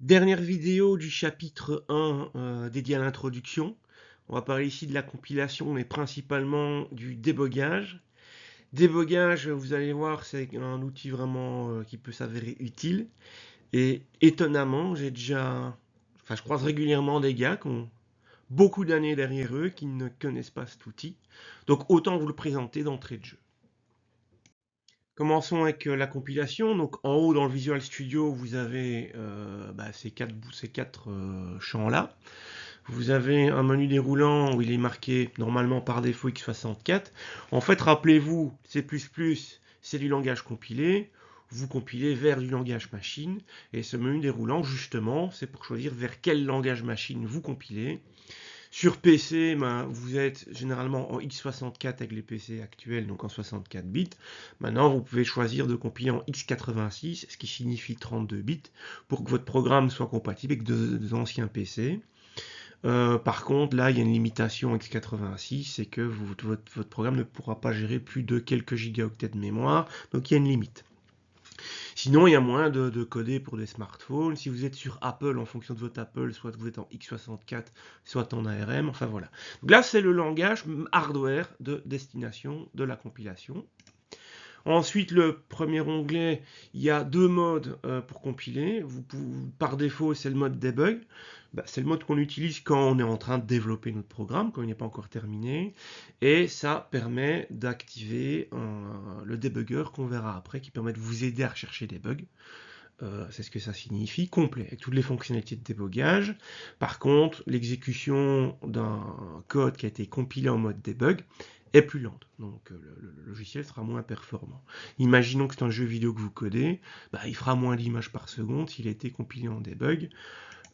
Dernière vidéo du chapitre 1 dédié à l'introduction. On va parler ici de la compilation, mais principalement du débogage. Débogage, vous allez voir, c'est un outil vraiment qui peut s'avérer utile. Et étonnamment, je croise régulièrement des gars qui ont beaucoup d'années derrière eux qui ne connaissent pas cet outil. Donc autant vous le présenter d'entrée de jeu. Commençons avec la compilation. Donc en haut dans le Visual Studio, vous avez ces quatre champs-là. Vous avez un menu déroulant où il est marqué normalement par défaut x64. En fait, rappelez-vous, C++, c'est du langage compilé. Vous compilez vers du langage machine. Et ce menu déroulant, justement, c'est pour choisir vers quel langage machine vous compilez. Sur PC, vous êtes généralement en x64 avec les PC actuels, donc en 64 bits. Maintenant, vous pouvez choisir de compiler en x86, ce qui signifie 32 bits, pour que votre programme soit compatible avec deux anciens PC. Par contre, là, il y a une limitation x86, c'est que votre programme ne pourra pas gérer plus de quelques gigaoctets de mémoire, donc il y a une limite. Sinon, il y a moyen de coder pour des smartphones. Si vous êtes sur Apple, en fonction de votre Apple, soit vous êtes en x64, soit en ARM, enfin voilà. Donc là, c'est le langage hardware de destination de la compilation. Ensuite, le premier onglet, il y a deux modes pour compiler. Par défaut, c'est le mode debug. C'est le mode qu'on utilise quand on est en train de développer notre programme, quand il n'est pas encore terminé. Et ça permet d'activer le debugger qu'on verra après, qui permet de vous aider à rechercher des bugs. C'est ce que ça signifie, complet, avec toutes les fonctionnalités de débogage. Par contre, l'exécution d'un code qui a été compilé en mode debug est plus lente, donc le logiciel sera moins performant. Imaginons que c'est un jeu vidéo que vous codez, il fera moins d'images par seconde s'il a été compilé en debug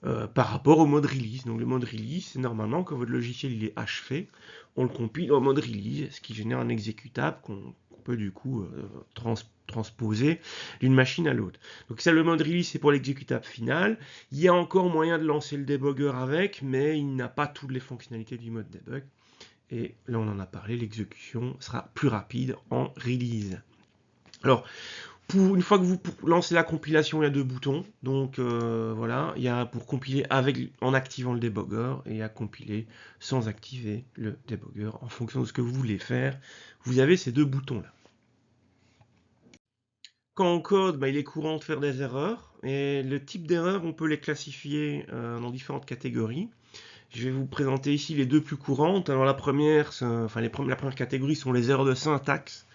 par rapport au mode release. Donc le mode release, c'est normalement quand votre logiciel il est achevé, on le compile en mode release, ce qui génère un exécutable qu'on peut du coup transposer d'une machine à l'autre. Donc ça, le mode release, c'est pour l'exécutable final. Il y a encore moyen de lancer le debugger avec, mais il n'a pas toutes les fonctionnalités du mode debug. Et là, on en a parlé, l'exécution sera plus rapide en release. Alors, une fois que vous lancez la compilation, il y a deux boutons. Donc voilà, il y a pour compiler en activant le debugger et à compiler sans activer le debugger. En fonction de ce que vous voulez faire, vous avez ces deux boutons-là. Quand on code, il est courant de faire des erreurs. Et le type d'erreur, on peut les classifier dans différentes catégories. Je vais vous présenter ici les deux plus courantes. Alors la première catégorie sont les erreurs de syntaxe.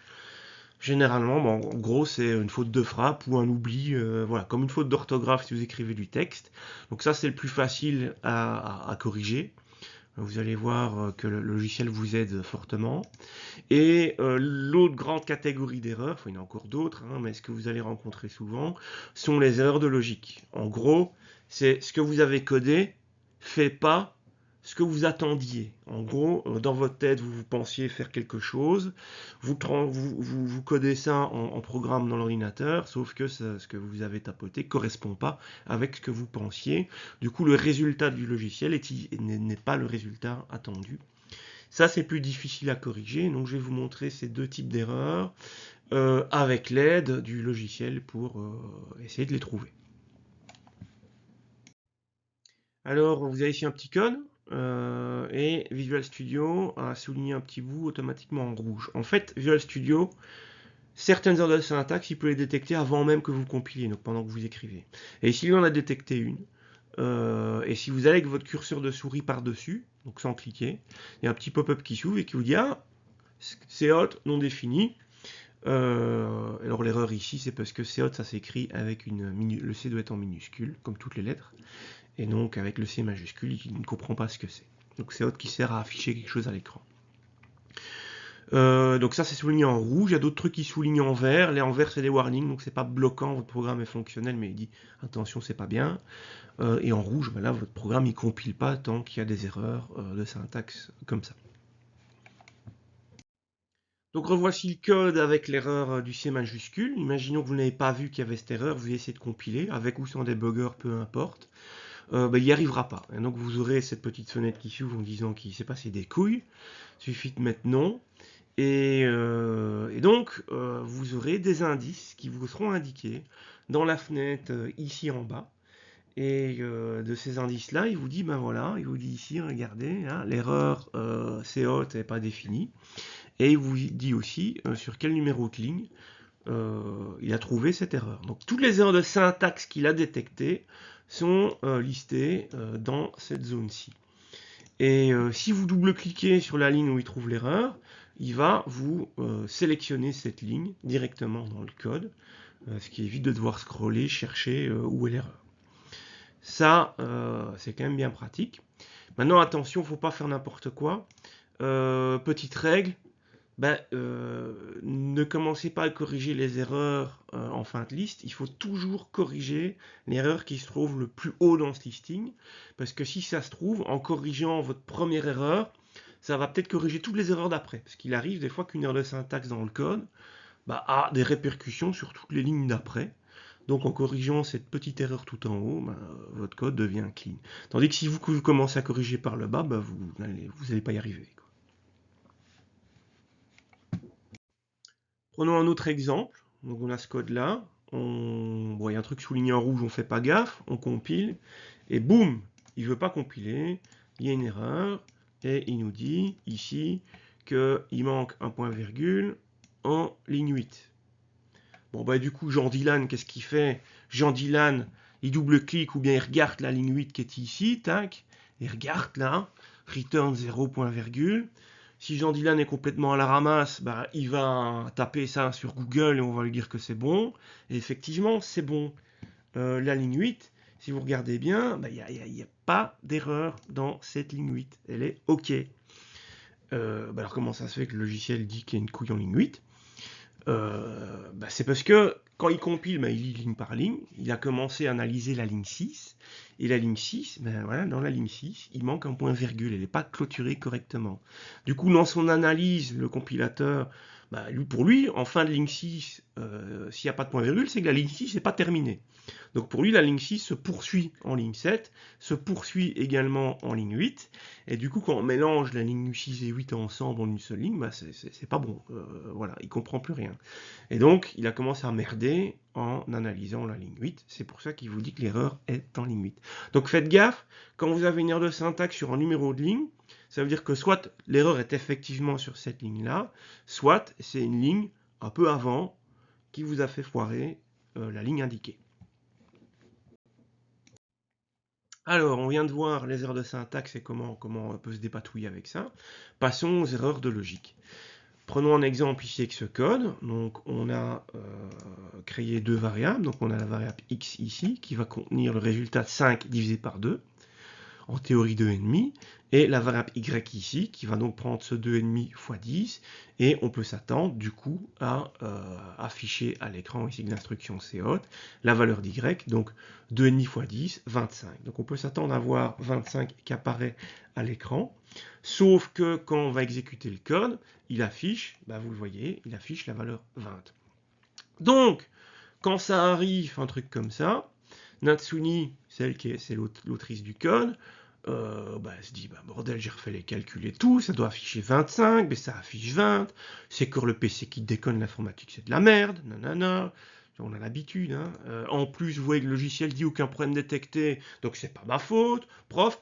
Généralement, en gros, c'est une faute de frappe ou un oubli, voilà, comme une faute d'orthographe si vous écrivez du texte. Donc ça, c'est le plus facile à corriger. Vous allez voir que le logiciel vous aide fortement. Et l'autre grande catégorie d'erreurs, il y en a encore d'autres, mais ce que vous allez rencontrer souvent, sont les erreurs de logique. En gros, c'est ce que vous avez codé fait pas ce que vous attendiez. En gros, dans votre tête, vous pensiez faire quelque chose, vous codez ça en programme dans l'ordinateur, sauf que ce que vous avez tapoté ne correspond pas avec ce que vous pensiez. Du coup, le résultat du logiciel n'est pas le résultat attendu. Ça, c'est plus difficile à corriger, donc je vais vous montrer ces deux types d'erreurs avec l'aide du logiciel pour essayer de les trouver. Alors, vous avez ici un petit code, et Visual Studio a souligné un petit bout automatiquement en rouge. En fait, Visual Studio, certaines erreurs de syntaxe, il peut les détecter avant même que vous compiliez, donc pendant que vous écrivez. Et ici, il en a détecté une. Et si vous allez avec votre curseur de souris par-dessus, donc sans cliquer, il y a un petit pop-up qui s'ouvre et qui vous dit « Ah, c'est hot, non défini ». Alors l'erreur ici, c'est parce que c'est hot, ça s'écrit avec le C doit être en minuscule, comme toutes les lettres. Et donc avec le C majuscule, il ne comprend pas ce que c'est. Donc c'est hot qui sert à afficher quelque chose à l'écran. Donc ça c'est souligné en rouge, il y a d'autres trucs qui soulignent en vert. Les en vert c'est des warnings, donc c'est pas bloquant, votre programme est fonctionnel, mais il dit attention c'est pas bien. Et en rouge, là votre programme il compile pas tant qu'il y a des erreurs de syntaxe comme ça. Donc revoici le code avec l'erreur du C majuscule. Imaginons que vous n'avez pas vu qu'il y avait cette erreur, vous essayez de compiler, avec ou sans debugger, peu importe. Il n'y arrivera pas. Et donc vous aurez cette petite fenêtre qui s'ouvre en disant qu'il s'est passé des couilles. Il suffit de mettre non. Et donc vous aurez des indices qui vous seront indiqués dans la fenêtre ici en bas. Et de ces indices-là, il vous dit, ben voilà, il vous dit ici, regardez, hein, l'erreur COT n'est pas définie. Et il vous dit aussi sur quel numéro de ligne il a trouvé cette erreur. Donc toutes les erreurs de syntaxe qu'il a détectées sont listées dans cette zone-ci. Et si vous double-cliquez sur la ligne où il trouve l'erreur, il va vous sélectionner cette ligne directement dans le code, ce qui évite de devoir scroller, chercher où est l'erreur. Ça, c'est quand même bien pratique. Maintenant, attention, il ne faut pas faire n'importe quoi. Petite règle, ne commencez pas à corriger les erreurs en fin de liste. Il faut toujours corriger l'erreur qui se trouve le plus haut dans ce listing. Parce que si ça se trouve, en corrigeant votre première erreur, ça va peut-être corriger toutes les erreurs d'après. Parce qu'il arrive des fois qu'une erreur de syntaxe dans le code a des répercussions sur toutes les lignes d'après. Donc en corrigeant cette petite erreur tout en haut, votre code devient clean. Tandis que si vous commencez à corriger par le bas, vous n'allez pas y arriver. Prenons un autre exemple. Donc on a ce code-là. Il y a un truc souligné en rouge, on ne fait pas gaffe, on compile, et boum, il ne veut pas compiler, il y a une erreur, et il nous dit ici qu'il manque un point-virgule en ligne 8. Bon, du coup, Jean Dylan, qu'est-ce qu'il fait? Jean Dylan, il double-clique ou bien il regarde la ligne 8 qui est ici, tac, il regarde là, return 0 point virgule. Si Jean Dylan est complètement à la ramasse, il va taper ça sur Google et on va lui dire que c'est bon. Et effectivement, c'est bon. La ligne 8, si vous regardez bien, il n'y a pas d'erreur dans cette ligne 8. Elle est OK. Alors comment ça se fait que le logiciel dit qu'il y a une couille en ligne 8? C'est parce que quand il compile, il lit ligne par ligne. Il a commencé à analyser la ligne 6. Et la ligne 6, dans la ligne 6, il manque un point virgule. Elle n'est pas clôturée correctement. Du coup, dans son analyse, le compilateur, pour lui, en fin de ligne 6, s'il n'y a pas de point virgule, c'est que la ligne 6 n'est pas terminée. Donc pour lui, la ligne 6 se poursuit en ligne 7, se poursuit également en ligne 8, et du coup, quand on mélange la ligne 6 et 8 ensemble en une seule ligne, c'est pas bon. Voilà, il comprend plus rien. Et donc, il a commencé à merder en analysant la ligne 8. C'est pour ça qu'il vous dit que l'erreur est en ligne 8. Donc faites gaffe, quand vous avez une erreur de syntaxe sur un numéro de ligne, ça veut dire que soit l'erreur est effectivement sur cette ligne-là, soit c'est une ligne un peu avant qui vous a fait foirer la ligne indiquée. Alors, on vient de voir les erreurs de syntaxe et comment on peut se dépatouiller avec ça. Passons aux erreurs de logique. Prenons un exemple ici avec ce code. Donc, on a créé deux variables. Donc, on a la variable x ici qui va contenir le résultat de 5 divisé par 2. En théorie 2,5, et la variable y ici, qui va donc prendre ce 2,5 fois 10, et on peut s'attendre du coup à afficher à l'écran ici de l'instruction COT la valeur d'y, donc 2,5 fois 10, 25. Donc on peut s'attendre à voir 25 qui apparaît à l'écran, sauf que quand on va exécuter le code, il affiche, vous le voyez, il affiche la valeur 20. Donc, quand ça arrive, un truc comme ça, Natsuni, c'est l'autrice du code, elle se dit, bordel, j'ai refait les calculs et tout, ça doit afficher 25, mais ça affiche 20, c'est que le PC qui déconne, l'informatique, c'est de la merde, nanana, on a l'habitude, hein. En plus, vous voyez que le logiciel dit aucun problème détecté, donc c'est pas ma faute, prof,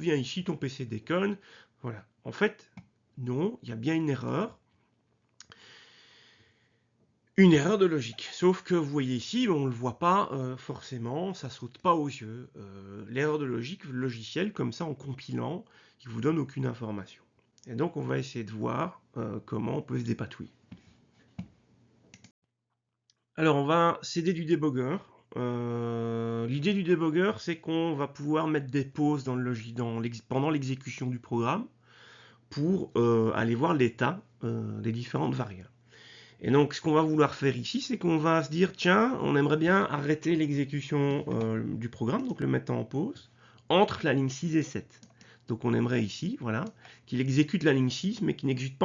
viens ici, ton PC déconne, voilà. En fait, non, il y a bien une erreur, de logique. Sauf que vous voyez ici, on ne le voit pas forcément, ça saute pas aux yeux. L'erreur de logique, le logiciel, comme ça, en compilant, il vous donne aucune information. Et donc, on va essayer de voir comment on peut se dépatouiller. Alors, on va s'aider du débugger. L'idée du débugger, c'est qu'on va pouvoir mettre des pauses dans pendant l'exécution du programme pour aller voir l'état des différentes variables. Et donc, ce qu'on va vouloir faire ici, c'est qu'on va se dire, tiens, on aimerait bien arrêter l'exécution du programme, donc le mettre en pause, entre la ligne 6 et 7. Donc, on aimerait ici, voilà, qu'il exécute la ligne 6, mais qu'il n'exécute pas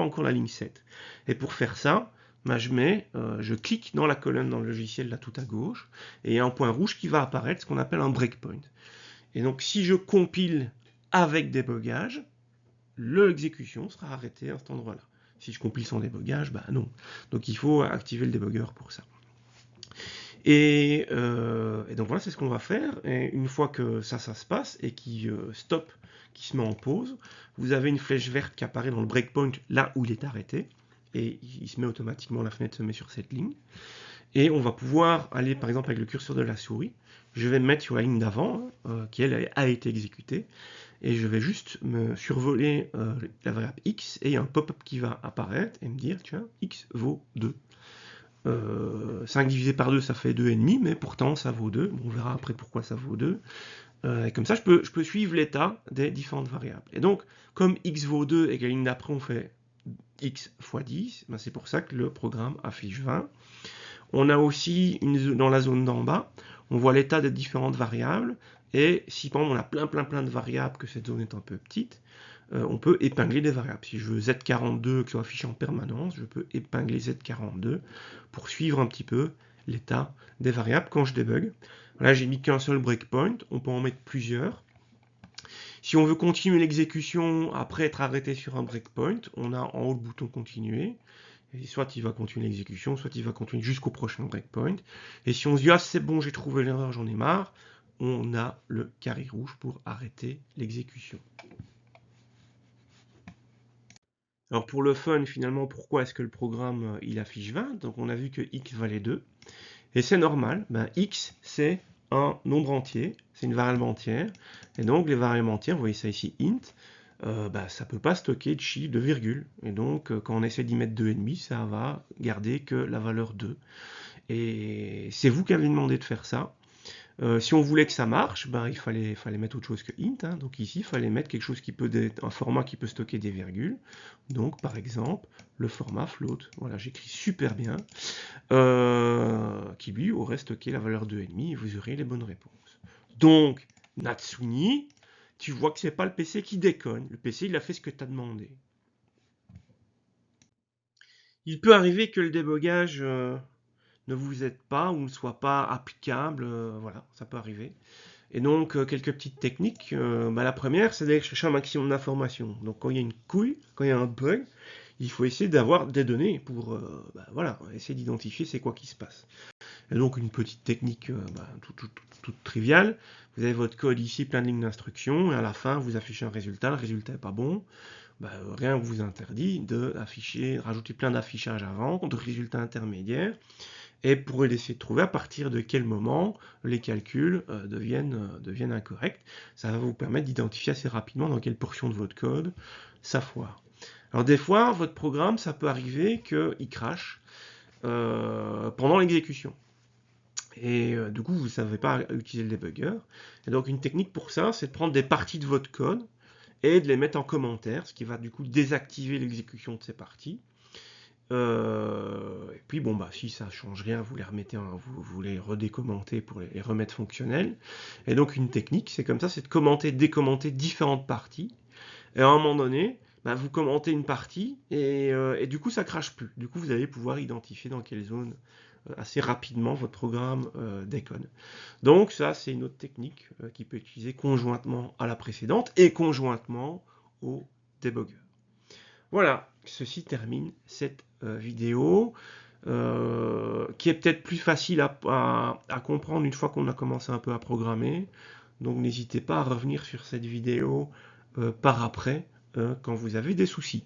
encore la ligne 7. Et pour faire ça, je clique dans la colonne dans le logiciel là tout à gauche, et il y a un point rouge qui va apparaître, ce qu'on appelle un breakpoint. Et donc, si je compile avec débogage, l'exécution sera arrêtée à cet endroit-là. Si je compile sans débogage, non. Donc il faut activer le débugger pour ça. Et donc voilà, c'est ce qu'on va faire. Et une fois que ça se passe et qu'il stop, qui se met en pause, vous avez une flèche verte qui apparaît dans le breakpoint là où il est arrêté. Et il se met automatiquement, la fenêtre se met sur cette ligne. Et on va pouvoir aller, par exemple, avec le curseur de la souris, je vais me mettre sur la ligne d'avant, qui elle a été exécutée, et je vais juste me survoler la variable x, et il y a un pop-up qui va apparaître et me dire, tiens, x vaut 2. 5 divisé par 2, ça fait 2,5, mais pourtant ça vaut 2. Bon, on verra après pourquoi ça vaut 2. Et comme ça, je peux suivre l'état des différentes variables. Et donc, comme x vaut 2 et que la ligne d'après, on fait x fois 10, ben c'est pour ça que le programme affiche 20. On a aussi, dans la zone d'en bas, on voit l'état des différentes variables. Et si par exemple on a plein de variables, que cette zone est un peu petite, on peut épingler des variables. Si je veux Z42 qui soit affiché en permanence, je peux épingler Z42 pour suivre un petit peu l'état des variables quand je débug. Là, j'ai mis qu'un seul breakpoint, on peut en mettre plusieurs. Si on veut continuer l'exécution après être arrêté sur un breakpoint, on a en haut le bouton continuer. Et soit il va continuer l'exécution, soit il va continuer jusqu'au prochain breakpoint. Et si on se dit, ah c'est bon, j'ai trouvé l'erreur, j'en ai marre, on a le carré rouge pour arrêter l'exécution. Alors pour le fun, finalement, pourquoi est-ce que le programme il affiche 20? Donc on a vu que x valait 2. Et c'est normal, ben, x c'est un nombre entier, c'est une variable entière. Et donc les variables entières, vous voyez ça ici, int, ben, ça ne peut pas stocker de chiffre, de virgule. Et donc quand on essaie d'y mettre 2,5, ça va garder que la valeur 2. Et c'est vous qui avez demandé de faire ça. Si on voulait que ça marche, ben, il fallait mettre autre chose que int. Hein. Donc ici, il fallait mettre quelque chose qui peut un format qui peut stocker des virgules. Donc par exemple, le format float. Voilà, j'écris super bien. Qui lui aurait stocké la valeur 2,5 et vous aurez les bonnes réponses. Donc, Natsuni, tu vois que c'est pas le PC qui déconne. Le PC, il a fait ce que tu as demandé. Il peut arriver que le débogage ne vous aide pas ou ne soit pas applicable. Voilà, ça peut arriver. Et donc, quelques petites techniques. Bah, la première, c'est d'aller chercher un maximum d'informations. Donc, quand il y a une couille, quand il y a un bug, il faut essayer d'avoir des données pour bah, voilà, essayer d'identifier c'est quoi qui se passe. Et donc, une petite technique bah, toute triviale. Vous avez votre code ici, plein de lignes d'instructions, et à la fin, vous affichez un résultat. Le résultat n'est pas bon. Bah, rien ne vous interdit de rajouter plein d'affichages avant, de résultats intermédiaires, et pour essayer de trouver à partir de quel moment les calculs deviennent incorrects. Ça va vous permettre d'identifier assez rapidement dans quelle portion de votre code ça foire. Alors des fois, votre programme, ça peut arriver qu'il crache pendant l'exécution. Et du coup, vous ne savez pas utiliser le debugger. Et donc une technique pour ça, c'est de prendre des parties de votre code et de les mettre en commentaire, ce qui va du coup désactiver l'exécution de ces parties. Et puis bon bah si ça change rien, vous les remettez, vous les redécommentez pour les remettre fonctionnels. Et donc une technique, c'est comme ça, c'est de commenter, décommenter différentes parties. Et à un moment donné, bah, vous commentez une partie et du coup ça crache plus. Du coup vous allez pouvoir identifier dans quelle zone assez rapidement votre programme déconne. Donc ça c'est une autre technique qui peut être utilisée conjointement à la précédente et conjointement au debugger. Voilà, ceci termine cette vidéo qui est peut-être plus facile à comprendre une fois qu'on a commencé un peu à programmer. Donc n'hésitez pas à revenir sur cette vidéo par après quand vous avez des soucis.